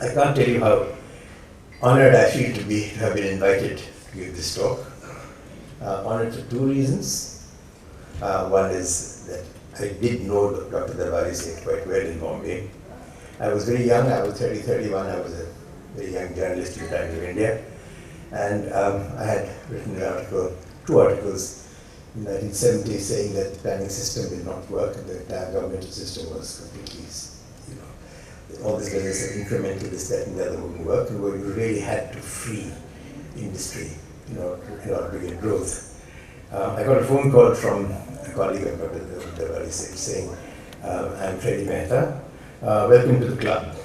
I can't tell you how honored I feel to have been invited to give this talk. Honored for two reasons. One is that I did know Dr. Darbari Seth quite well in Bombay. I was very young, I was 31, I was a very young journalist in the Times of India. And I had written two articles in the 1970s saying that the planning system did not work and the entire governmental system was completely, all this business of incremental, this, that, and the other wouldn't work, and where you really had to free industry in order to get growth. I got a phone call from a colleague of Dr. Darbari Seth saying, I'm Freddie Mehta, welcome to the club.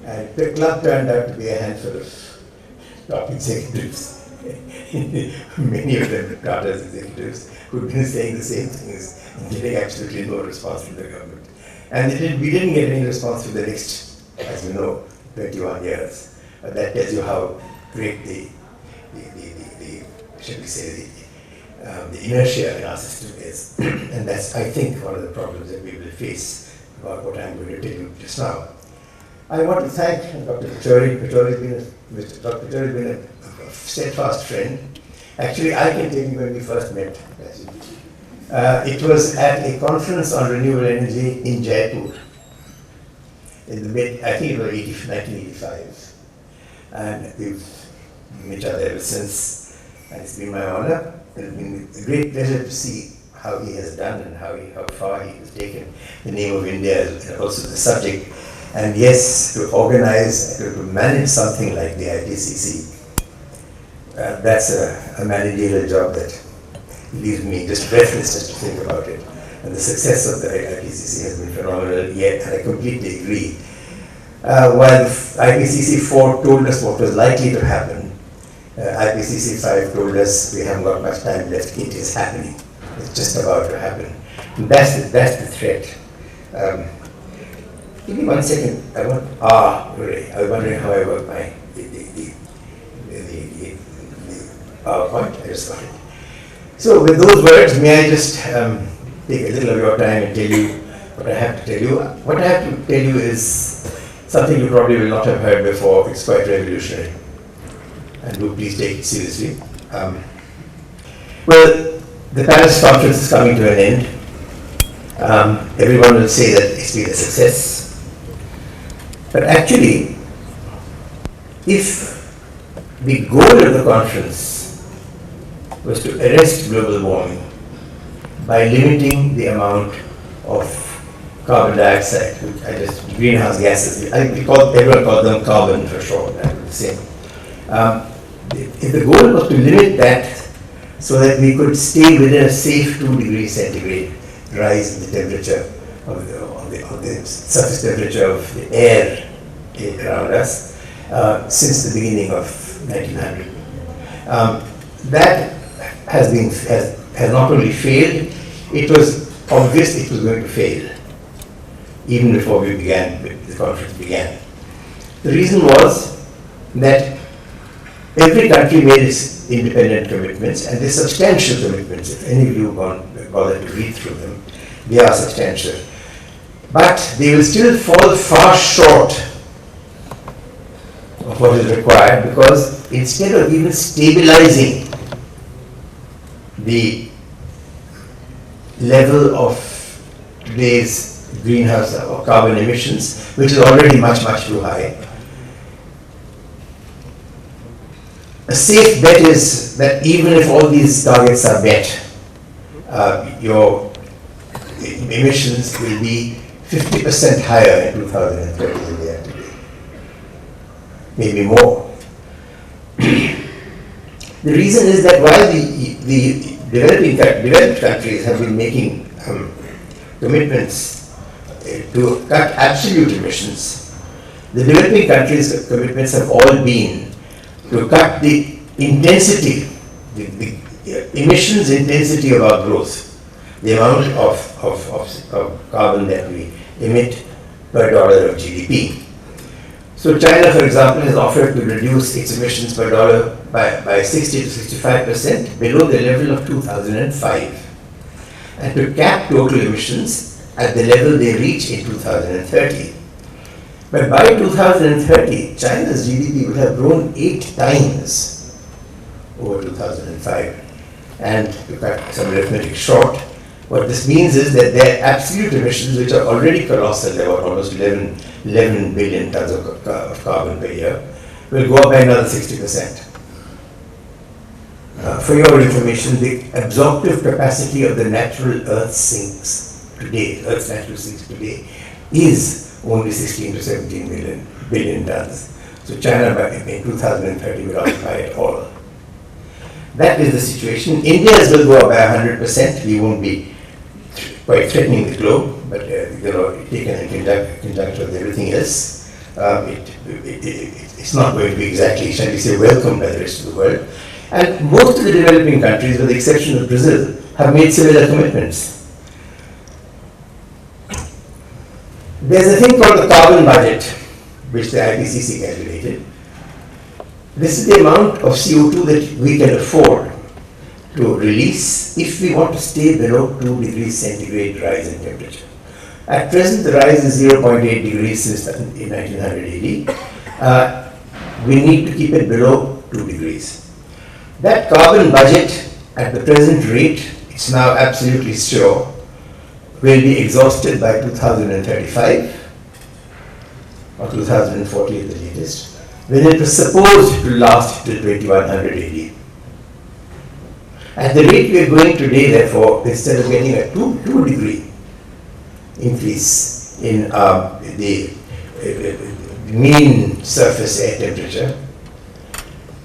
And the club turned out to be a handful of top executives, many of them Tata's executives, who'd been saying the same things and getting absolutely no response from the government. And we didn't get any response for the next, as you know, 21 years. But that tells you how great the inertia in our system is. And that's, I think, one of the problems that we will face about what I'm going to tell you just now. I want to thank Dr. Pachauri. Dr. Pachauri has been a steadfast friend. Actually, I can tell you when we first met. It was at a conference on renewable energy in Jaipur, in the I think it was 1985. And we've met each other ever since. And it's been my honor. It's been a great pleasure to see how he has done and how far he has taken the name of India and also the subject. And yes, to organize, to manage something like the IPCC, that's a managerial job that leaves me just breathless just to think about it. And the success of the IPCC has been phenomenal, yet I completely agree. While IPCC 4 told us what was likely to happen, IPCC 5 told us we haven't got much time left. It is happening. It's just about to happen. And that's the threat. Give me 1 second. I was wondering how I work my the PowerPoint. I just got it. So with those words, may I just take a little of your time and tell you what I have to tell you. What I have to tell you is something you probably will not have heard before. It's quite revolutionary. And do please take it seriously. Well, the Paris conference is coming to an end. Everyone will say that it's been a success. But actually, if the goal of the conference was to arrest global warming by limiting the amount of carbon dioxide, greenhouse gases, everyone called them carbon for short, I would say. If the goal was to limit that so that we could stay within a safe 2 degrees centigrade rise in the temperature of the surface temperature of the air around us since the beginning of 1900. That has not only failed, it was obvious it was going to fail even before the conference began. The reason was that every country made its independent commitments, and they're substantial commitments. If any of you bother to read through them, they are substantial. But they will still fall far short of what is required, because instead of even stabilizing the level of today's greenhouse or carbon emissions, which is already much, much too high, a safe bet is that even if all these targets are met, your emissions will be 50% higher in 2030 than they are today. Maybe more. The reason is that while the developed countries have been making commitments to cut absolute emissions, the developing countries' commitments have all been to cut the intensity, the emissions intensity of our growth, the amount of carbon that we emit per dollar of GDP. So China, for example, has offered to reduce its emissions per dollar by 60 to 65% below the level of 2005, and to cap total emissions at the level they reach in 2030. But by 2030, China's GDP will have grown 8 times over 2005. And to cut some arithmetic short, what this means is that their absolute emissions, which are already colossal, they were almost 11 billion tons of carbon per year, will go up by another 60%. For your information, the absorptive capacity of the natural Earth sinks today, Earth's natural sinks today, is only 16 to 17 billion tons. So China in 2030 will occupy it all. That is the situation. India's will go up by 100%. We won't be quite threatening the globe, but taken in conjunction with everything else, it's not going to be exactly, shall we say, welcomed by the rest of the world. And most of the developing countries, with the exception of Brazil, have made similar commitments. There's a thing called the carbon budget, which the IPCC calculated. This is the amount of CO2 that we can afford to release if we want to stay below 2 degrees centigrade rise in temperature. At present, the rise is 0.8 degrees since in 1900 AD. We need to keep it below 2 degrees. That carbon budget, at the present rate, it's now absolutely sure, will be exhausted by 2035 or 2040 at the latest, when it was supposed to last till 2100 AD. At the rate we are going today, therefore, instead of getting a 2 degree increase in the mean surface air temperature,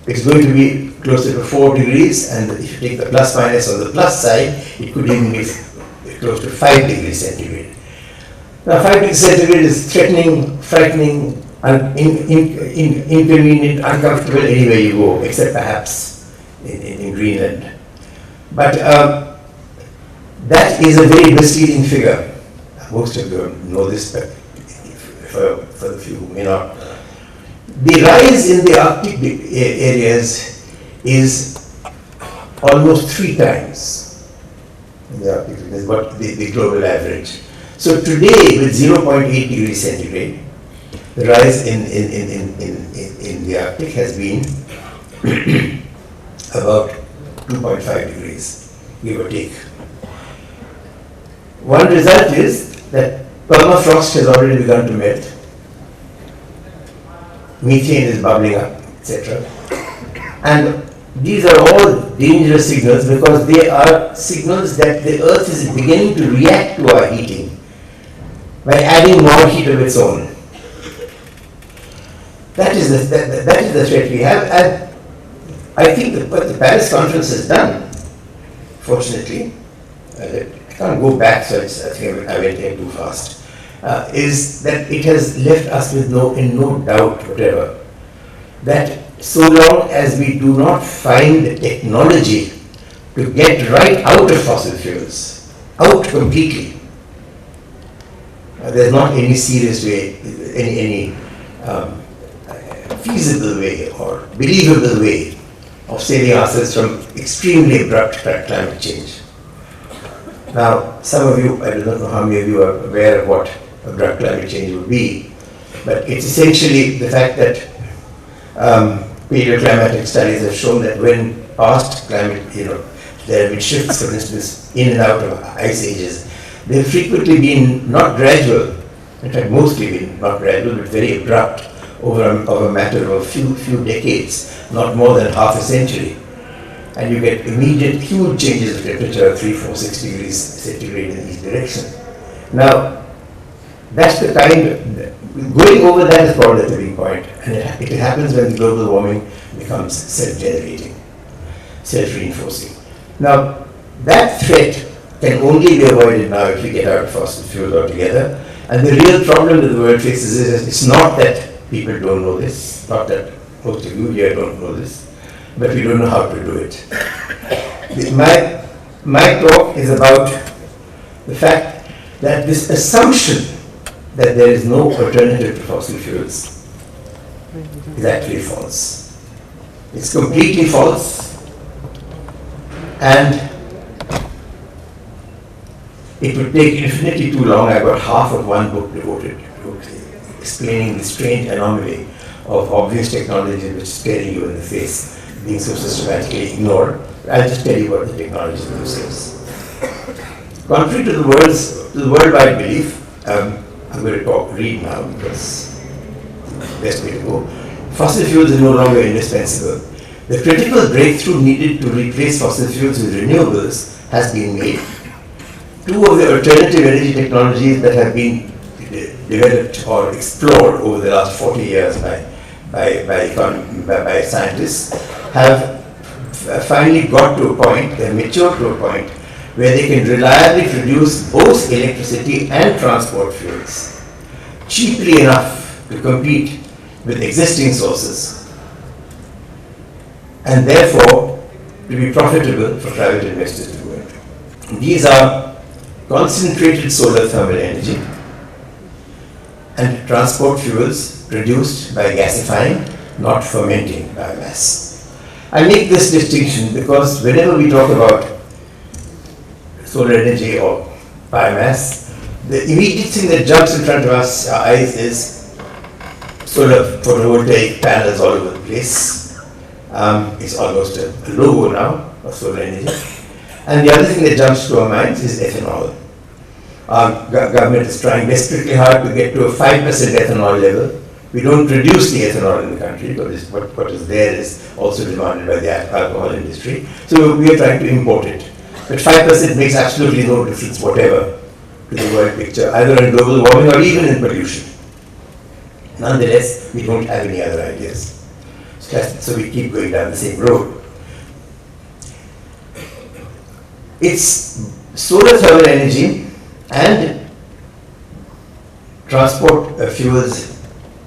it's going to be closer to 4 degrees, and if you take the plus minus on the plus side, it could even be close to 5 degrees centigrade. Now 5 degrees centigrade is threatening, frightening, inconvenient, uncomfortable anywhere you go, except perhaps in Greenland. But that is a very misleading figure. Most of you know this, but for the few who may not. The rise in the Arctic areas is almost 3 times in the Arctic, is what the global average. So today, with 0.8 degrees centigrade, the rise in the Arctic has been about 2.5 degrees, give or take. One result is that permafrost has already begun to melt. Methane is bubbling up, etc. And these are all dangerous signals because they are signals that the Earth is beginning to react to our heating by adding more heat of its own. That is the threat we have, and I think what the Paris conference has done, fortunately, I can't go back, so I think I went in too fast. Is that it has left us with no doubt whatever that so long as we do not find the technology to get right out of fossil fuels, out completely, there's not any serious way, any feasible way or believable way of saving ourselves from extremely abrupt climate change. Now, some of you, I don't know how many of you are aware of what abrupt climate change would be, but it's essentially the fact that paleoclimatic studies have shown that when past climate, there have been shifts, for instance, in and out of ice ages, they've frequently been not gradual, in fact mostly been not gradual, but very abrupt over a matter of a few decades, not more than half a century. And you get immediate huge changes of temperature, 3, 4, 6 degrees centigrade in each direction. Now, that's the going over that is probably the tipping point, and it happens when global warming becomes self-generating, self-reinforcing. Now, that threat can only be avoided now if we get out of fossil fuels altogether, and the real problem that the world faces is it's not that people don't know this, not that most of you here don't know this, but we don't know how to do it. My talk is about the fact that this assumption that there is no alternative to fossil fuels is actually false. It's completely false, and it would take infinitely too long. I got half of one book devoted to explaining the strange anomaly of obvious technology which is staring you in the face, being so systematically ignored. I'll just tell you what the technology themselves. Contrary to the worldwide belief, I'm going to read now because best way to go. Fossil fuels are no longer indispensable. The critical breakthrough needed to replace fossil fuels with renewables has been made. Two of the alternative energy technologies that have been developed or explored over the last 40 years by scientists have finally got to a point, they have matured to a point, where they can reliably produce both electricity and transport fuels cheaply enough to compete with existing sources and therefore to be profitable for private investors to go into. These are concentrated solar thermal energy and transport fuels produced by gasifying, not fermenting biomass. I make this distinction because whenever we talk about solar energy or biomass, the immediate thing that jumps in front of us, our eyes, is solar photovoltaic panels all over the place. It's almost a logo now of solar energy. And the other thing that jumps to our minds is ethanol. Our government is trying desperately hard to get to a 5% ethanol level. We don't produce the ethanol in the country, because what is there is also demanded by the alcohol industry. So we are trying to import it. But 5% makes absolutely no difference whatever to the world picture, either in global warming or even in pollution. Nonetheless, we don't have any other ideas. So we keep going down the same road. It's solar thermal energy and transport fuels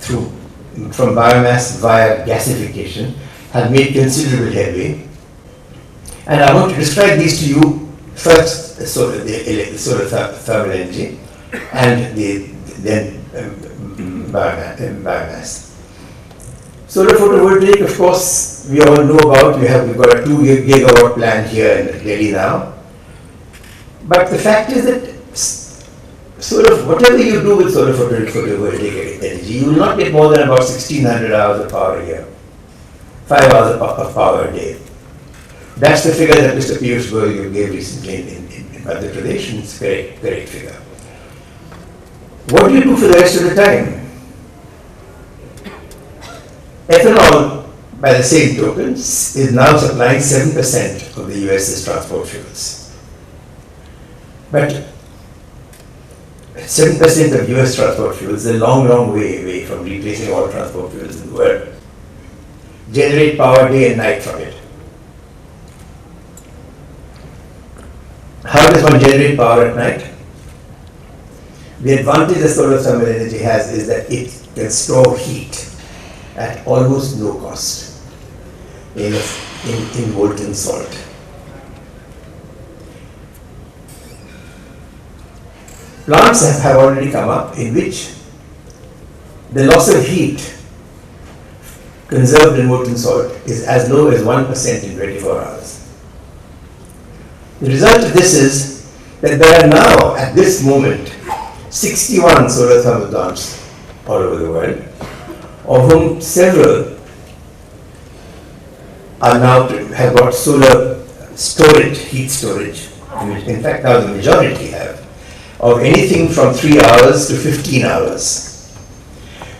from biomass via gasification have made considerable headway. And I want to describe these to you. First, the solar thermal energy and then biomass. Solar photovoltaic, of course, we all know about. We've got a 2 gigawatt plant here in Delhi now. But the fact is that whatever you do with solar photovoltaic energy, you will not get more than about 1,600 hours of power a year, 5 hours of power a day. That's the figure that Mr. Piyush Goyal gave recently in Madhya Pradesh, and it's a correct figure. What do you do for the rest of the time? Ethanol, by the same token, is now supplying 7% of the US's transport fuels. But 7% of US transport fuels is a long, long way away from replacing all transport fuels in the world. Generate power day and night from it. How does one generate power at night? The advantage that solar thermal energy has is that it can store heat at almost no cost in molten salt. Plants have already come up in which the loss of heat conserved in molten salt is as low as 1% in 24 hours. The result of this is that there are now, at this moment, 61 solar thermal plants all over the world, of whom several are now have got solar storage, heat storage. In fact, now the majority have, of anything from 3 hours to 15 hours.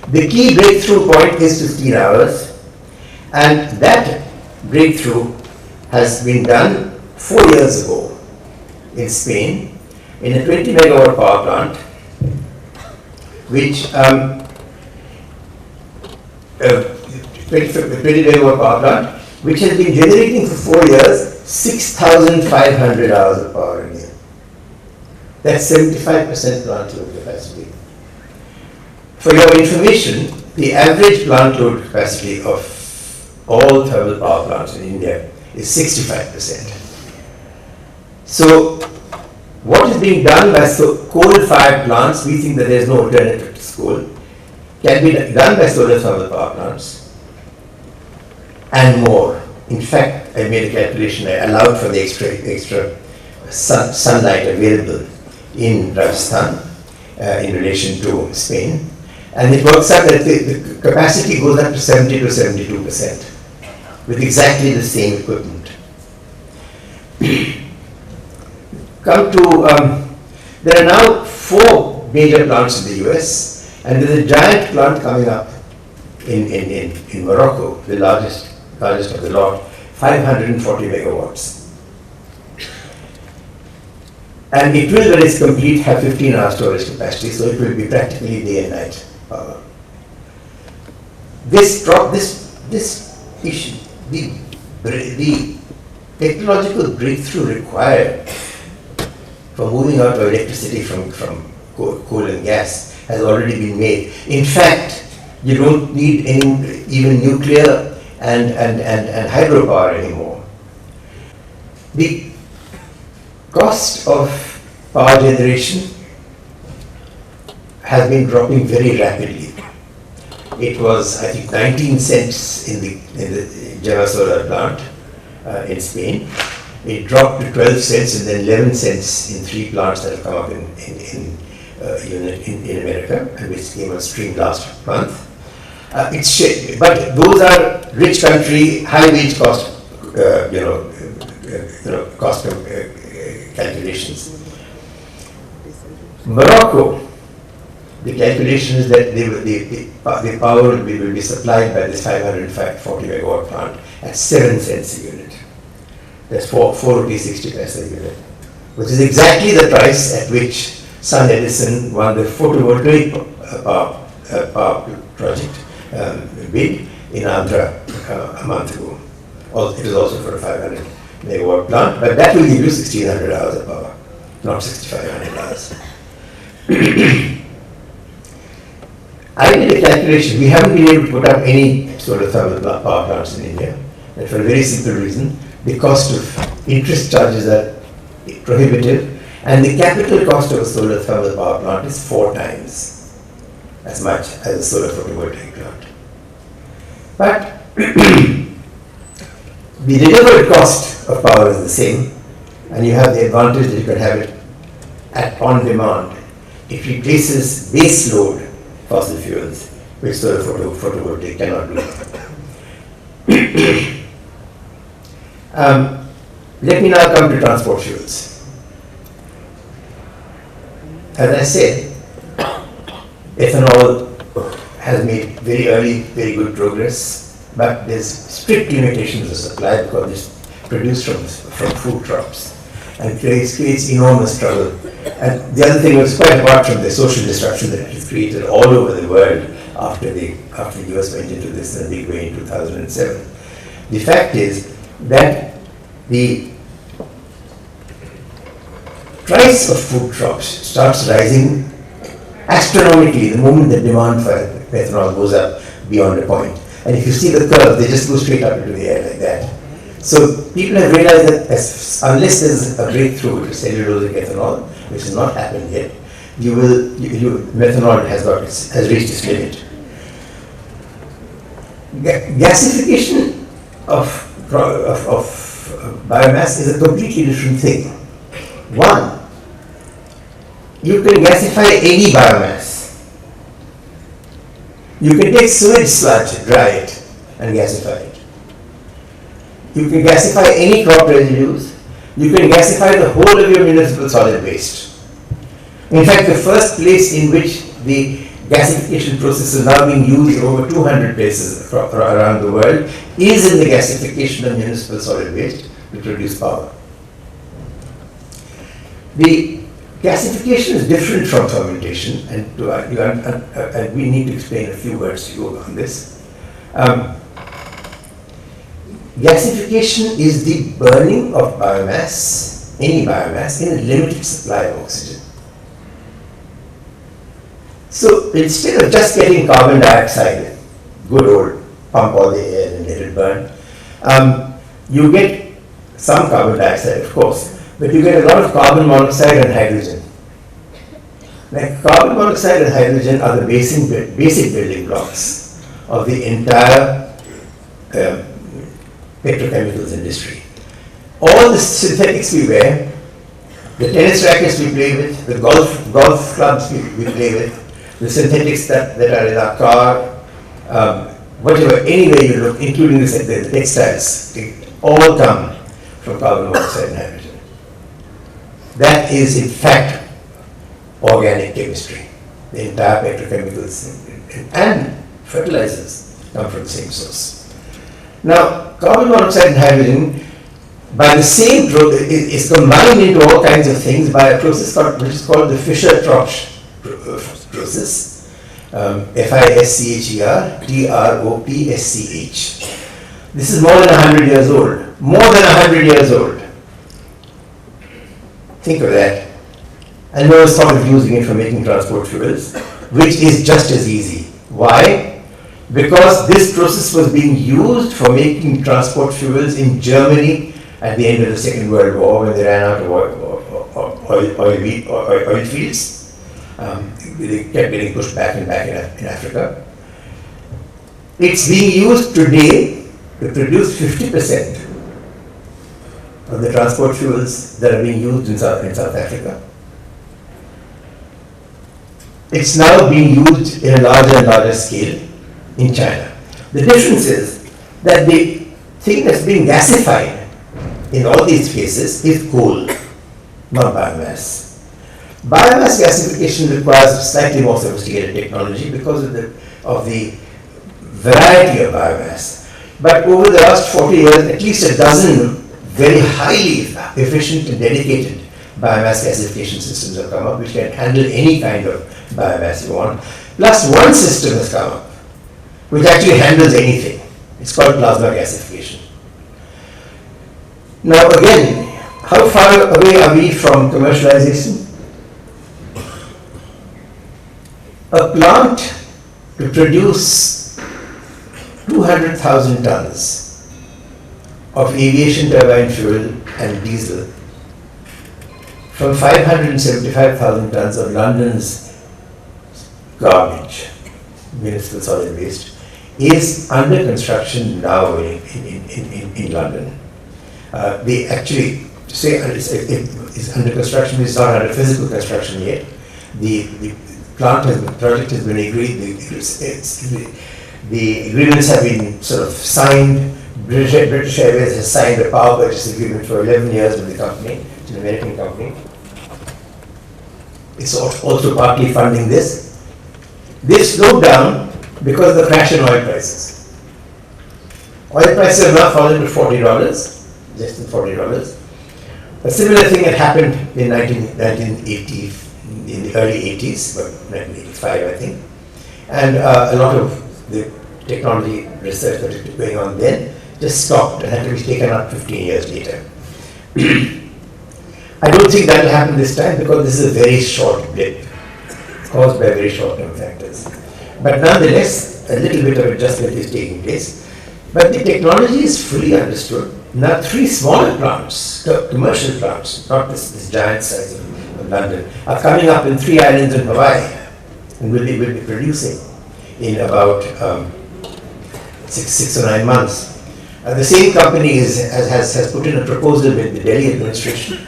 The key breakthrough point is 15 hours, and that breakthrough has been done 4 years ago in Spain in a 20 megawatt power plant, which 20 megawatt power plant, which has been generating for 4 years 6,500 hours of power a year. That's 75% plant load capacity. For your information, the average plant load capacity of all thermal power plants in India is 65%. So, what is being done by coal-fired plants, we think that there is no alternative to coal, can be done by solar thermal power plants and more. In fact, I made a calculation, I allowed for the extra sunlight available in Rajasthan in relation to Spain. And it works out that the capacity goes up to 70 to 72% with exactly the same equipment. There are now 4 major plants in the US, and there's a giant plant coming up in Morocco, the largest of the lot, 540 megawatts. And it will, when it's complete, have 15-hour storage capacity, so it will be practically day and night power. This issue, the technological breakthrough required for moving out of electricity from coal and gas has already been made. In fact, you don't need even nuclear and hydropower anymore. The cost of power generation has been dropping very rapidly. It was, I think, 19 cents in the Java solar plant in Spain. It dropped to 12 cents and then 11 cents in 3 plants that have come up in America, and which came on stream last month. But those are rich country, high wage cost, cost calculations. Morocco, the calculation is that the power will be supplied by this 540 megawatt plant at 7 cents a unit. That's 4 rupees 60 paise a unit, which is exactly the price at which Sun Edison won the photovoltaic power project bid in Andhra a month ago. It is also for a 500 megawatt plant, but that will give you 1600 hours of power, not 6500 hours. I did a calculation. We haven't been able to put up any solar thermal power plants in India, and for a very simple reason. The cost of interest charges are prohibitive, and the capital cost of a solar thermal power plant is 4 times as much as a solar photovoltaic plant. But the delivered cost of power is the same, and you have the advantage that you can have it on demand. It replaces base load fossil fuels, which solar photovoltaic cannot do. Let me now come to transport fuels. As I said, ethanol has made very early, very good progress, but there's strict limitations of supply because it's produced from food crops and creates enormous trouble. And the other thing was, quite apart from the social disruption that it has created all over the world after the US went into this in a big way in 2007, the fact is that the price of food crops starts rising astronomically the moment the demand for ethanol goes up beyond a point. And if you see the curve, they just go straight up into the air like that. So people have realized that unless there's a breakthrough to cellulosic ethanol, which has not happened yet, methanol has reached its limit. Gasification of biomass is a completely different thing. One, you can gasify any biomass. You can take sewage sludge, dry it, and gasify it. You can gasify any crop residues. You can gasify the whole of your municipal solid waste. In fact, the first place in which the gasification process is now being used over 200 places around the world is in the gasification of municipal solid waste to produce power. The gasification is different from fermentation, and we need to explain a few words to you on this. Gasification is the burning of biomass, any biomass, in a limited supply of oxygen. So instead of just getting carbon dioxide, good old pump all the air and let it burn, you get some carbon dioxide, of course, but you get a lot of carbon monoxide and hydrogen. Like carbon monoxide and hydrogen are the basic building blocks of the entire petrochemicals industry. All the synthetics we wear, the tennis rackets we play with, the golf clubs we play with, the synthetics that are in our car, whatever, anywhere you look, including the textiles, they all come from carbon monoxide and hydrogen. That is, in fact, organic chemistry. The entire petrochemicals and fertilizers come from the same source. Now, carbon monoxide and hydrogen, by the same process, is combined into all kinds of things by a process which is called the Fischer-Tropsch process. Fischer Tropsch. This is more than 100 years old. More than 100 years old. Think of that. And no one's thought of using it for making transport fuels, which is just as easy. Why? Because this process was being used for making transport fuels in Germany at the end of the Second World War, when they ran out of oil fields. They kept getting pushed back and back in Africa. It's being used today to produce 50% of the transport fuels that are being used in South Africa. It's now being used in a larger and larger scale in China. The difference is that the thing that's being gasified in all these cases is coal, not biomass. Biomass gasification requires slightly more sophisticated technology because of the variety of biomass. But over the last 40 years, at least a dozen very highly efficient and dedicated biomass gasification systems have come up, which can handle any kind of biomass you want. Plus, one system has come up, which actually handles anything. It's called plasma gasification. Now again, how far away are we from commercialization? A plant to produce 200,000 tons of aviation turbine fuel and diesel from 575,000 tons of London's garbage, municipal solid waste, is under construction now in London. They actually say it's under construction, it's not under physical construction yet. The project has been agreed, the agreements have been sort of signed. British Airways has signed a power purchase agreement for 11 years with the company. It's an American company. It's also partly funding this. They've slowed down because of the crash in oil prices. Oil prices have now fallen to $40, less than $40. A similar thing had happened in 1980, in the early 80s, but 1985 I think. And a lot of the technology research that was going on then just stopped and had to be taken up 15 years later. I don't think that will happen this time because this is a very short blip caused by very short-term factors. But nonetheless, a little bit of adjustment is taking place. But the technology is fully understood. Now 3 smaller plants, commercial plants, not this giant size of London, are coming up in 3 islands in Hawaii and will be producing in about 6 or 9 months. The same company has put in a proposal with the Delhi administration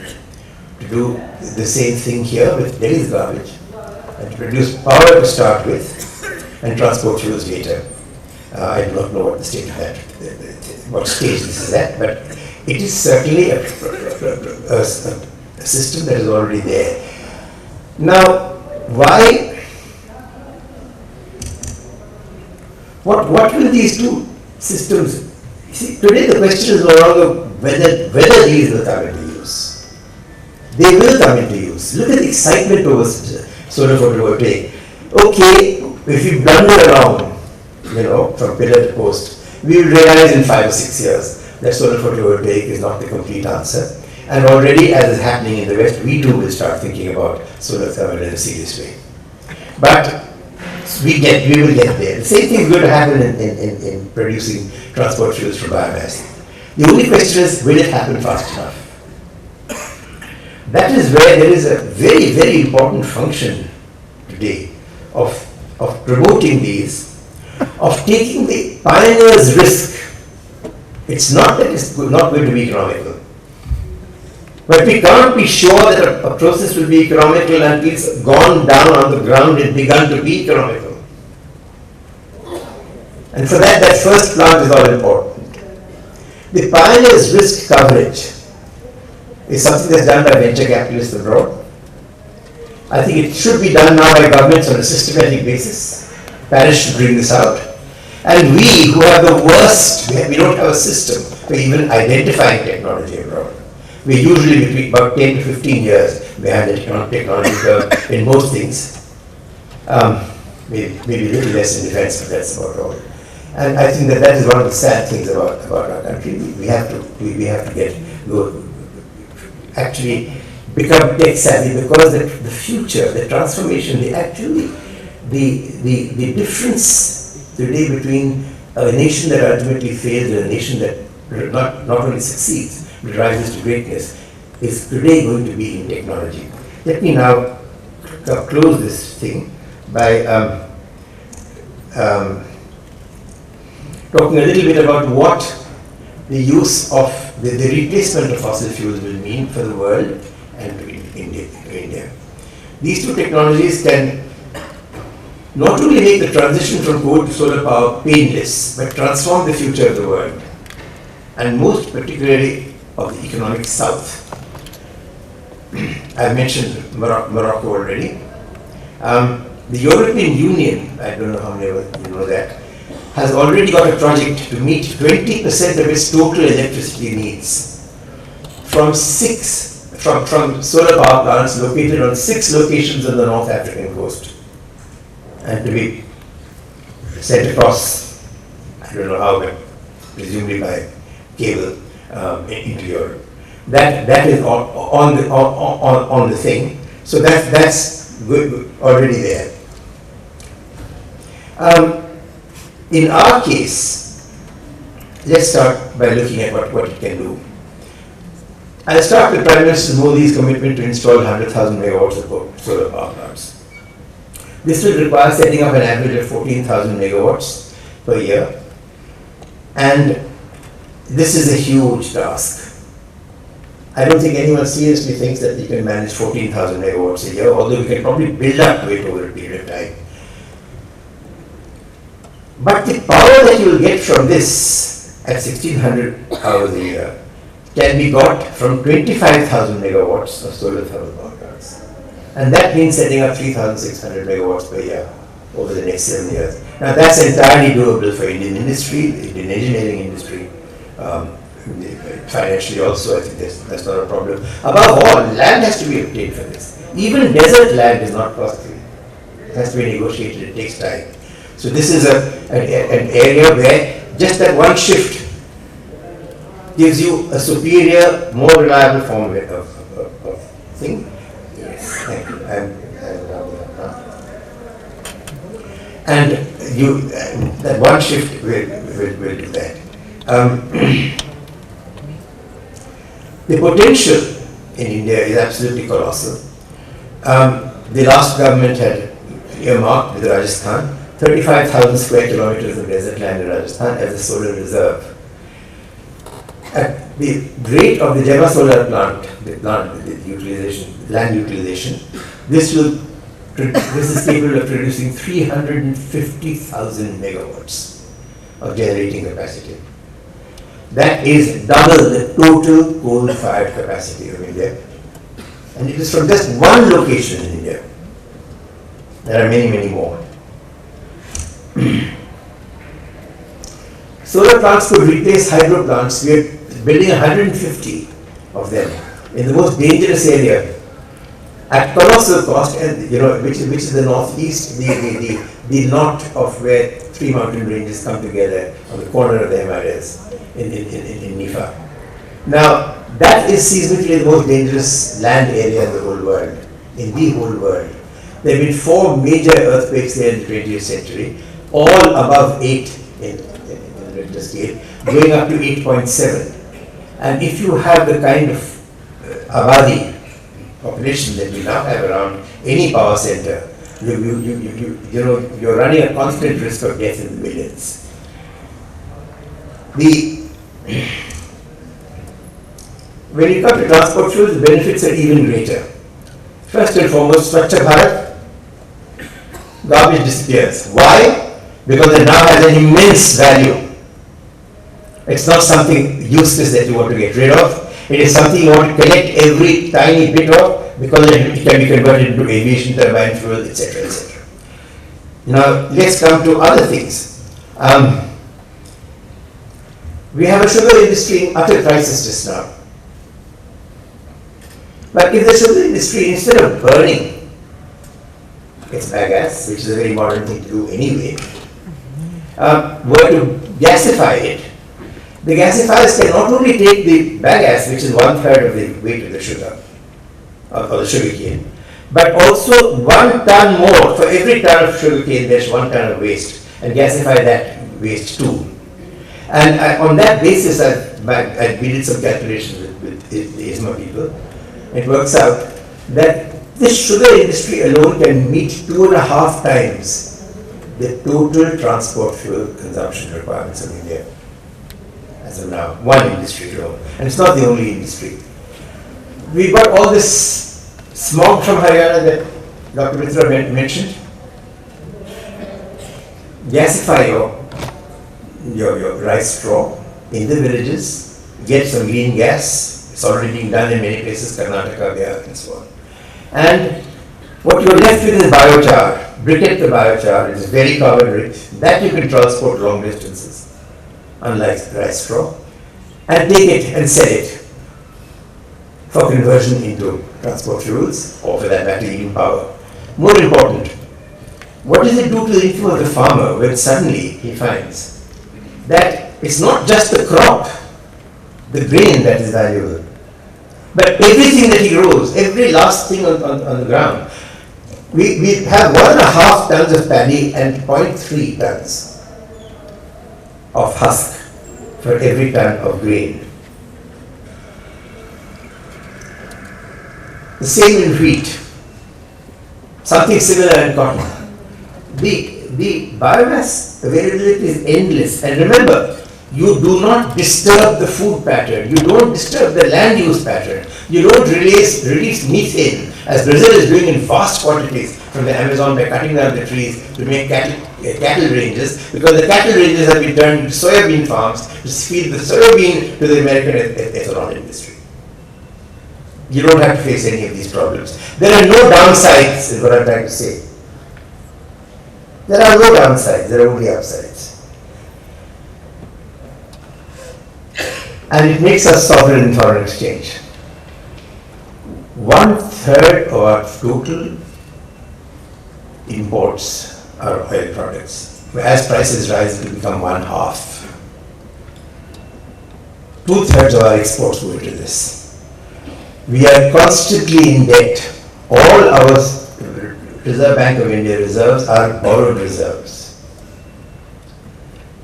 to do the same thing here with Delhi's garbage and to produce power to start with and transport fuels later. I do not know what the state of that, what stage this is at, but it is certainly a system that is already there. Now, why? What will these 2 systems? See, today the question is no longer whether these will come into use. They will come into use. Look at the excitement over solar photovoltaic. Okay, if you blunder around, from pillar to post, we will realize in 5 or 6 years that solar photovoltaic is not the complete answer. And already, as is happening in the West, we too will start thinking about solar thermal in a serious way. But we will get there. The same thing is going to happen in producing transport fuels from biomass. The only question is, will it happen fast enough? That is where there is a very, very important function today of promoting these, of taking the pioneer's risk. It's not that it's not going to be economical. But we can't be sure that a process will be economical until it's gone down on the ground and begun to be economical. And for that, that first plant is all important. The pioneer's risk coverage is something that's done by venture capitalists abroad. I think it should be done now by governments on a systematic basis. Paris should bring this out. And we, who have the worst, we don't have a system for even identifying technology abroad. We're usually between about 10 to 15 years behind the technology curve in most things. Maybe a little less in defense, but that's about all. And I think that is one of the sad things about our country. We have to actually become tech savvy, because the future, the transformation, the difference today between a nation that ultimately fails and a nation that not only succeeds but rises to greatness is today going to be in technology. Let me now close this thing by talking a little bit about what the use of the replacement of fossil fuels will mean for the world and to India. These two technologies can not only make the transition from coal to solar power painless, but transform the future of the world, and most particularly of the economic south. I've mentioned Morocco already. The European Union, I don't know how many of you know that, has already got a project to meet 20% of its total electricity needs from solar power plants located on 6 locations on the North African coast, and to be sent across, I don't know how, but presumably by cable into Europe. That is on the thing. So that's good, already there. In our case, let's start by looking at what it can do. I'll start with Prime Minister Modi's commitment to install 100,000 megawatts of solar power plants. This will require setting up an average of 14,000 megawatts per year, and this is a huge task. I don't think anyone seriously thinks that we can manage 14,000 megawatts a year, although we can probably build up to it over a period of time. But the power that you will get from this at 1,600 hours a year can be got from 25,000 megawatts of solar thermal power plants. And that means setting up 3,600 megawatts per year over the next 7 years. Now that's entirely doable for Indian industry, the Indian engineering industry, financially also. I think that's not a problem. Above all, land has to be obtained for this. Even desert land is not costly. It has to be negotiated, it takes time. So this is an area where just that one shift gives you a superior, more reliable form of thing. Yes, thank you. And that one shift will do that. The potential in India is absolutely colossal. The last government had earmarked with Rajasthan 35,000 square kilometers of desert land in Rajasthan as a solar reserve. At the rate of the Java solar plant, the land utilization, this is capable of producing 350,000 megawatts of generating capacity. That is double the total coal-fired capacity of India. And it is from just one location in India. There are many, many more. Solar plants could replace hydro plants. We are building 150 of them in the most dangerous area at colossal cost, and which is the northeast, the knot of where 3 mountain ranges come together on the corner of the Himalayas in Nifa. Now that is seismically the most dangerous land area in the whole world. In the whole world, there have been 4 major earthquakes there in the 20th century, all above 8 in Richter scale, going up to 8.7. And if you have the kind of Abadi population that we now have around any power center, you're running a constant risk of death in the millions. when you come to transport fuels, the benefits are even greater. First and foremost, Swachh Bharat, garbage disappears. Why? Because it now has an immense value. It's not something useless that you want to get rid of. It is something you want to collect every tiny bit of, because it can be converted into aviation turbine fuel, etc., etc. Now, let's come to other things. We have a sugar industry in utter crisis just now. But if the sugar industry, instead of burning its bagasse, which is a very modern thing to do anyway, were to gasify it, the gasifiers can not only take the bagasse, which is 1/3 of the weight of the sugar, or the sugar cane, but also 1 ton more. For every ton of sugar cane, there's 1 ton of waste, and gasify that waste too. And on that basis, we did some calculations with the ISMA people. It works out that this sugar industry alone can meet 2.5 times the total transport fuel consumption requirements of India. As of now, one industry alone. And it's not the only industry. We've got all this smog from Haryana that Dr. Mitra mentioned. Gasify your rice straw in the villages, get some green gas. It's already being done in many places, Karnataka, Bihar, and so on. And what you're left with is biochar. Briquette the biochar is very carbon rich. That you can transport long distances, unlike rice straw, and take it and sell it for conversion into transport fuels, or for that matter, even power. More important, what does it do to the income of the farmer when suddenly he finds that it's not just the crop, the grain that is valuable, but everything that he grows, every last thing on the ground. We have 1.5 tons of paddy and 0.3 tons of husk for every ton of grain. The same in wheat, something similar in cotton. The biomass availability is endless. And remember, you do not disturb the food pattern. You don't disturb the land use pattern. You don't release methane, as Brazil is doing in vast quantities from the Amazon by cutting down the trees to make cattle ranges, because the cattle ranges have been turned into soybean farms to feed the soybean to the American ethanol industry. You don't have to face any of these problems. There are no downsides, is what I'm trying to say. There are no downsides, there are only upsides. And it makes us sovereign in foreign exchange. 1/3 of our total imports are oil products. As prices rise, it will become 1/2. 2/3 of our exports go into this. We are constantly in debt. All our Reserve Bank of India reserves are borrowed reserves.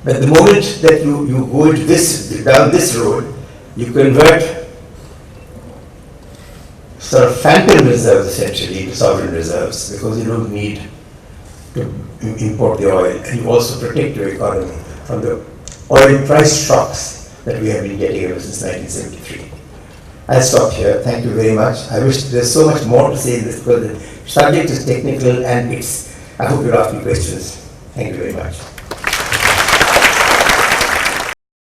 But the moment that you go down this road, you convert sort of phantom reserves essentially to sovereign reserves, because you don't need to import the oil, and you also protect your economy from the oil price shocks that we have been getting ever since 1973. I'll stop here. Thank you very much. I wish there's so much more to say in this, because the subject is technical, and I hope you'll ask me questions. Thank you very much.